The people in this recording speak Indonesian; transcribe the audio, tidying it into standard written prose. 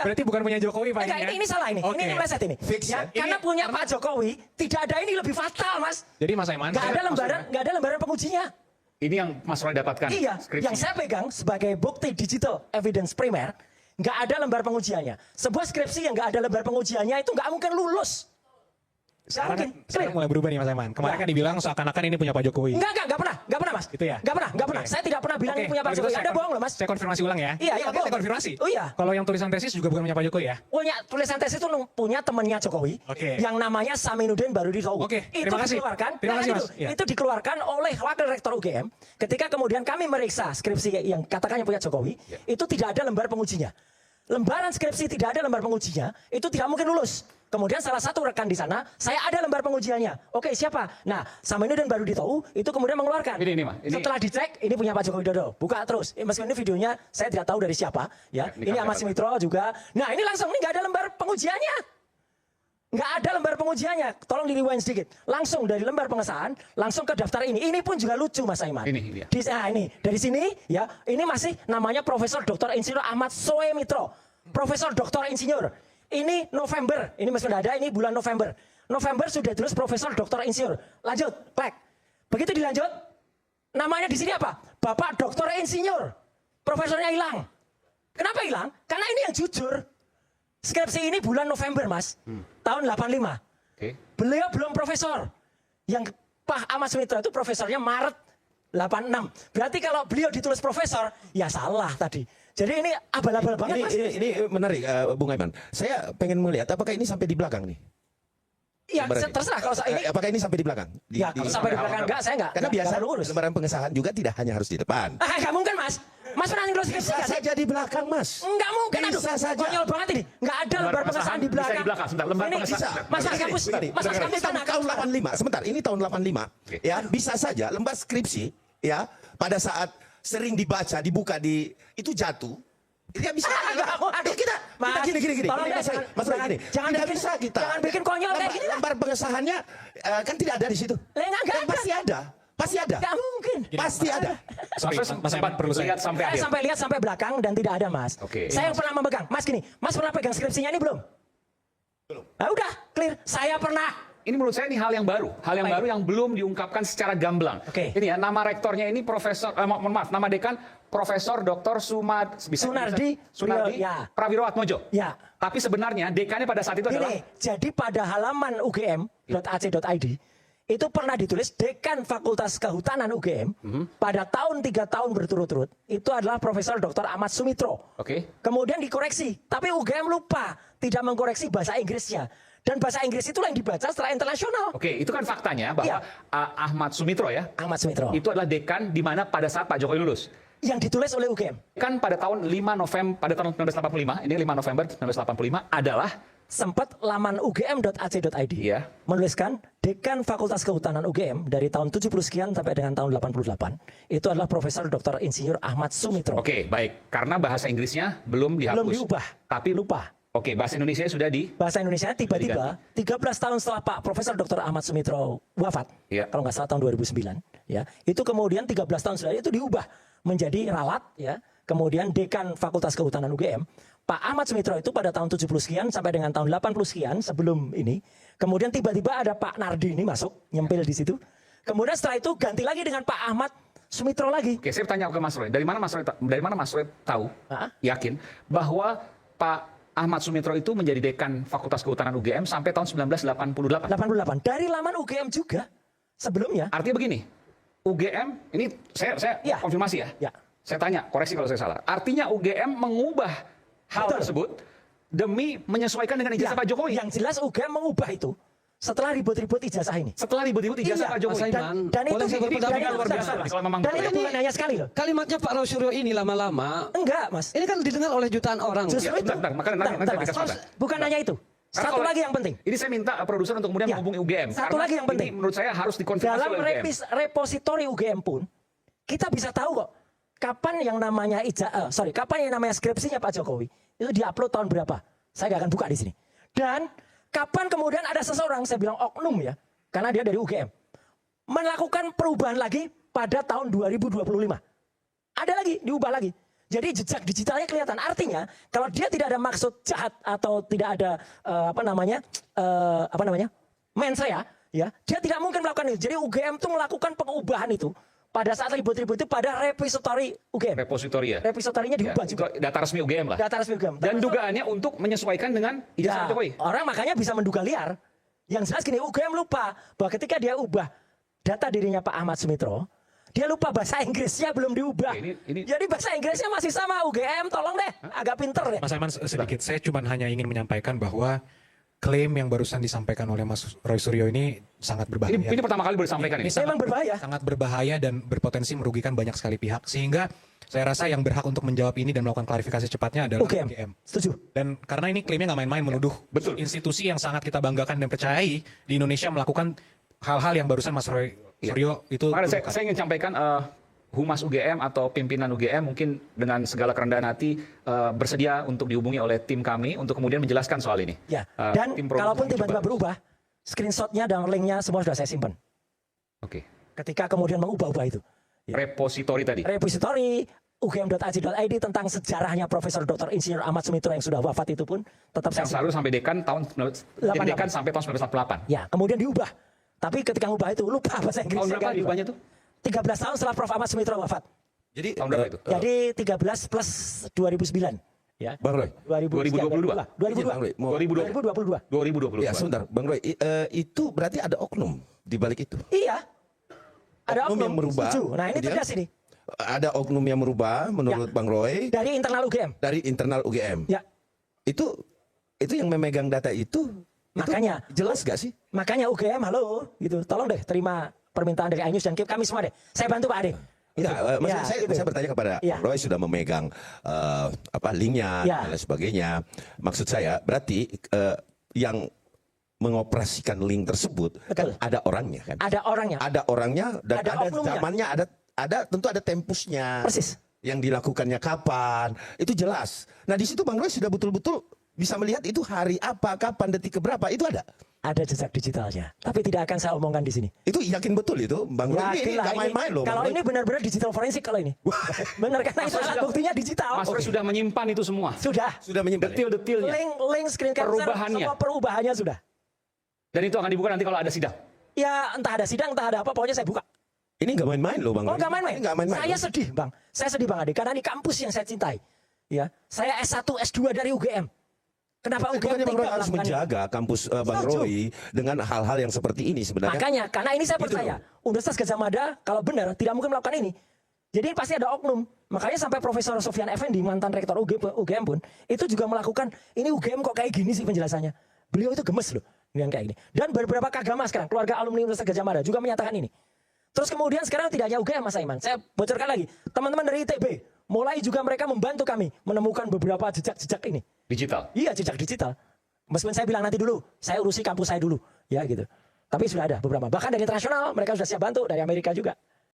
Berarti bukan punya Jokowi Pak Enggak, ini salah ini. Oke. Ini meleset ini. Fix, Ya, ya? karena punya Pak Jokowi tidak ada ini lebih fatal, Mas. Jadi Mas Aiman, Nggak ada lembaran pengujinya. Ini yang Mas Roy dapatkan. Iya, skripsinya. yang saya pegang sebagai bukti digital evidence primer, nggak ada lembar pengujiannya. Sebuah skripsi yang nggak ada lembar pengujiannya itu nggak mungkin lulus. Sekarang mulai berubah nih Mas Aiman. Kemarin kan dibilang seakan-akan ini punya Pak Jokowi. Nggak pernah Mas. Gitu ya? Nggak pernah. Saya tidak pernah bilang ini punya Pak Jokowi. Anda bohong loh Mas. Saya konfirmasi ulang ya. Iya, Oke, bohong. saya konfirmasi. Oh iya. Kalau yang tulisan tesis juga bukan punya Pak Jokowi ya? Punya tulisan tesis itu punya temannya Jokowi, Oke. yang namanya Saminuddin Baruditow. Oke, Itu terima kasih. dikeluarkan. Terima kasih, Mas. Itu, Iya. itu dikeluarkan oleh wakil rektor UGM. Ketika kemudian kami meriksa skripsi yang katakannya punya Jokowi, itu tidak ada lembar pengujinya. Lembaran skripsi tidak ada lembar pengujinya, itu tidak mungkin lulus. Kemudian salah satu rekan di sana, saya ada lembar pengujiannya. Oke, siapa? Nah, Saminuddin Baruditow itu kemudian mengeluarkan. Ini, Mas. Ini- Setelah dicek, ini punya Pak Joko Widodo. Buka terus. Meskipun ini videonya saya tidak tahu dari siapa. Ya, Ini ini kan Ahmad Sumitro juga. Nah, ini langsung ini nggak ada lembar pengujiannya. Nggak ada lembar pengujiannya. Tolong di-rewind sedikit. Langsung dari lembar pengesahan, langsung ke daftar ini. Ini pun juga lucu, Mas Aiman. Ini dia. Ini dari sini, ya. Ini masih namanya Profesor Dr. Insinyur Ahmad Sumitro. Profesor Dr. Insinyur. Ini November. Ini masih sudah ada. Ini bulan November. November sudah tulis Profesor Dr. Insinyur. Lanjut, klik. Begitu dilanjut, namanya di sini apa? Bapak Dr. Insinyur. Profesornya hilang. Kenapa hilang? Karena ini yang jujur. Skripsi ini bulan November, Mas. Tahun 85. Oke. Beliau belum profesor. Yang Pak Ahmad Sumitro itu profesornya Maret 86. Berarti kalau beliau ditulis profesor, ya salah tadi. Jadi ini abal-abal banget, Mas. Ini menarik, Bung Aiman. Saya pengen melihat apakah ini sampai di belakang nih. Ya, Lembaran terserah kalau ini. apakah ini sampai di belakang? Ya, kalau sampai di belakang enggak, saya enggak. Karena biasa terlalu urus. lembaran pengesahan juga tidak hanya harus di depan. Enggak mungkin, Mas. Mas pernah nulis skripsi Bisa enggak sih? saja di belakang, Mas. Enggak mungkin, aduh. Bisa saja. Konyol banget ini. Enggak ada lembar pengesahan di bisa belakang. di belakang, sebentar. Lembar Ini pengesahan. bisa. Mas kampus, Mas kampus Ini tahun 85. Sebentar, ini tahun 85. Ya, bisa saja lembar skripsi ya pada saat sering dibaca, dibuka itu jatuh. Dia bisa. Kita gini. Tolong Ini, jangan, Mas Roy, gini. jangan Tidak bikin, bisa kita. jangan bikin konyol kayak gini lah. Lembar pengesahannya kan tidak ada di situ. Enggak Dan ada. pasti ada. Pasti ada. Enggak mungkin. Pasti ada. Sorry, Mas Mas Aiman perlu saya. lihat sampai Saya akhir. sampai lihat sampai belakang dan tidak ada, Mas. Oke. Saya yang pernah memegang. Mas gini, Mas pernah pegang skripsinya ini belum? Belum. Nah, udah, clear. Saya pernah. Ini menurut saya ini hal yang baru. Hal yang baru yang belum diungkapkan secara gamblang. Oke. Ini ya, nama rektornya ini Profesor, maaf, nama dekan Profesor Dr. Sunardi ya. Prawiroatmojo. Ya. Tapi sebenarnya dekannya pada saat itu adalah Gini, jadi pada halaman ugm.ac.id itu pernah ditulis Dekan Fakultas Kehutanan UGM pada tahun 3 tahun berturut-turut itu adalah Profesor Dr. Ahmad Sumitro. Oke. Kemudian dikoreksi, tapi UGM lupa tidak mengkoreksi bahasa Inggrisnya. Dan bahasa Inggris itulah yang dibaca secara internasional. Oke, itu kan faktanya bahwa Ahmad Sumitro ya, Ahmad Sumitro. itu adalah dekan di mana pada saat Pak Jokowi lulus. Yang ditulis oleh UGM. Kan pada tahun 5 November pada tahun 1985, ini 5 November 1985 adalah Sempat laman ugm.ac.id Iya. menuliskan Dekan Fakultas Kehutanan UGM dari tahun 70 sekian sampai dengan tahun 88 itu adalah Profesor Dr. Insinyur Ahmad Sumitro. Oke, baik. Karena bahasa Inggrisnya belum dihapus. Belum diubah. Tapi Lupa. Oke, bahasa Indonesia sudah di Bahasa Indonesia tiba-tiba 13 tahun setelah Pak Profesor Dr. Ahmad Sumitro wafat, Iya. kalau nggak salah tahun 2009, ya itu kemudian 13 tahun setelah itu diubah menjadi ralat, ya kemudian Dekan Fakultas Kehutanan UGM. Pak Ahmad Sumitro itu pada tahun 70 sekian sampai dengan tahun 80 sekian sebelum ini, kemudian tiba-tiba ada Pak Nardi ini masuk nyempil di situ. Kemudian setelah itu ganti lagi dengan Pak Ahmad Sumitro lagi. Oke, saya tanya ke Mas Roy. Dari mana Mas Roy tahu, Hah? yakin bahwa Pak Ahmad Sumitro itu menjadi dekan Fakultas Kehutanan UGM sampai tahun 1988. 88 dari laman UGM juga sebelumnya. Artinya begini, UGM ini saya Ya. konfirmasi ya. Ya. Saya tanya, koreksi kalau saya salah. Artinya UGM mengubah hal Betul. tersebut demi menyesuaikan dengan ijazah Ya, Pak Jokowi. Yang jelas UGM mengubah itu setelah ribut-ribut ijazah ini. Setelah ribut-ribut ijazah Iya, Pak Jokowi. Mas Aiman. Dan itu Boleh saya berpendapat? Ini luar biasa Mas. kalau memang Dan betul. itu bukan hanya sekali loh. Kalimatnya Pak Rosuryo ini lama-lama, Enggak, Mas. ini kan didengar oleh jutaan orang. Justru Ya, itu. bentar, makanya nanti Bentar, dikasih Mas. kesempatan. Bukan hanya itu. Karena Satu kalau- lagi yang penting. Ini saya minta produser untuk kemudian Ya. menghubungi UGM. Satu Karena lagi yang penting. Ini menurut saya harus dikonfirmasi Dalam oleh UGM. repositori UGM pun kita bisa tahu kok kapan yang namanya kapan yang namanya skripsinya Pak Jokowi itu diupload tahun berapa. Saya nggak akan buka di sini. Dan kapan kemudian ada seseorang, saya bilang oknum ya, karena dia dari UGM, melakukan perubahan lagi pada tahun 2025. Ada lagi, diubah lagi. Jadi jejak digitalnya kelihatan. Artinya kalau dia tidak ada maksud jahat atau tidak ada mens ya, dia tidak mungkin melakukan itu. Jadi UGM tuh melakukan pengubahan itu pada saat ribut-ribut itu pada repository UGM. Repositori ya. Repositorinya diubah Itu juga. data resmi UGM lah. Data resmi UGM. Dan dugaannya untuk menyesuaikan dengan ijazah Ya, Jokowi. orang makanya bisa menduga liar. Yang jelas gini, UGM lupa bahwa ketika dia ubah data dirinya Pak Ahmad Sumitro, dia lupa bahasa Inggrisnya belum diubah. Oke, ini- Jadi bahasa Inggrisnya masih sama UGM, tolong deh, agak pinter deh. Mas Aiman sedikit, saya cuma hanya ingin menyampaikan bahwa klaim yang barusan disampaikan oleh Mas Roy Suryo ini sangat berbahaya. Ini pertama kali baru disampaikan ini. Memang berbahaya. Sangat berbahaya dan berpotensi merugikan banyak sekali pihak. Sehingga saya rasa yang berhak untuk menjawab ini dan melakukan klarifikasi cepatnya adalah UGM. UGM. Setuju. Dan karena ini klaimnya nggak main-main menuduh Betul. institusi yang sangat kita banggakan dan percayai di Indonesia melakukan hal-hal yang barusan Mas Roy Suryo itu Makanya tuduhkan. saya ingin sampaikan Humas UGM atau pimpinan UGM mungkin dengan segala kerendahan hati bersedia untuk dihubungi oleh tim kami untuk kemudian menjelaskan soal ini. Ya. Tim Dan program kalaupun kami tiba-tiba coba. berubah, screenshotnya dan linknya semua sudah saya simpan. Oke. Ketika kemudian mengubah-ubah itu. Repositori tadi. Repository ugm.ac.id tentang sejarahnya Profesor Dr. Insinyur Ahmad Sumitro yang sudah wafat itu pun tetap saya Yang simpan. selalu sampai dekan tahun 88. dekan sampai tahun 1948. Ya, kemudian diubah. Tapi ketika ngubah itu lupa bahasa Tahun Inggrisnya. berapa kan diubahnya tuh? 13 tahun setelah Prof. Ahmad Sumitro wafat. Jadi Tahun berapa itu? Jadi 13 plus 2009. Ya. Bang Roy. 2022. Izin, Bang Roy, mau- 2022. 2022. 2022. Ya sebentar, Bang Roy, itu berarti ada oknum di balik itu. Iya. Ada Oknum yang merubah. Setuju. Nah, ini Kemudian tegas ini. Ada oknum yang merubah menurut Bang Roy Dari internal UGM. dari internal UGM. Ya. Itu yang memegang data itu Makanya. jelas gak sih? Makanya UGM, halo, gitu. Tolong deh terima permintaan dari Ainus dan kami semua deh. Saya bantu Pak Ade. Enggak, maksud Ya, saya, gitu. saya bertanya kepada Ya. Bang Roy sudah memegang linknya Ya. dan lain sebagainya. Maksud saya berarti yang mengoperasikan link tersebut kan Betul. ada orangnya kan? Ada orangnya. Ada orangnya dan Ada ada oknumnya. zamannya, ada tentu ada tempusnya. Persis. Yang dilakukannya kapan? Itu jelas. Nah di situ Bang Roy sudah betul-betul bisa melihat itu hari apa, kapan, detik keberapa itu ada. Ada jejak digitalnya. Tapi tidak akan saya omongkan di sini. Itu yakin betul itu Bang Roy. Ini Yakinlah nggak ini. main-main loh. Kalau Bang Roy. ini benar-benar digital forensik kalau ini. Benar karena itu alat buktinya digital. Mas Roy sudah menyimpan itu semua. Sudah. sudah menyimpan. Detil-detilnya. Link screen capture Perubahannya. semua perubahannya sudah. Dan itu akan dibuka nanti kalau ada sidang. Ya entah ada sidang, entah ada apa, pokoknya saya buka. Ini nggak main-main loh Bang Oh Roy. nggak main-main. Ini nggak main-main. Saya loh. sedih Bang. Saya sedih Bang Ade. Karena ini kampus yang saya cintai. Ya, saya S1, S2 dari UGM. Kenapa UGM Bukannya Bang Roy tidak harus melakukan ini? menjaga kampus Bang Setuju. Roy dengan hal-hal yang seperti ini sebenarnya. Makanya, karena ini saya Gitu percaya. Universitas Gadjah Mada kalau benar tidak mungkin melakukan ini. Jadi pasti ada oknum. Makanya sampai Profesor Sofyan Effendi, mantan rektor UGM pun, itu juga melakukan, ini UGM kok kayak gini sih penjelasannya. Beliau itu gemes loh dengan kayak gini. Dan beberapa kagama sekarang, keluarga alumni Universitas Gadjah Mada juga menyatakan ini. Terus kemudian sekarang tidak hanya UGM Mas Aiman. Saya bocorkan lagi. Teman-teman dari ITB, mulai juga mereka membantu kami menemukan beberapa jejak-jejak ini. Digital. Iya, jejak digital. Meskipun saya bilang nanti dulu, saya urusi kampus saya dulu. Ya gitu. Tapi sudah ada beberapa. Bahkan dari internasional mereka sudah siap bantu, dari Amerika juga.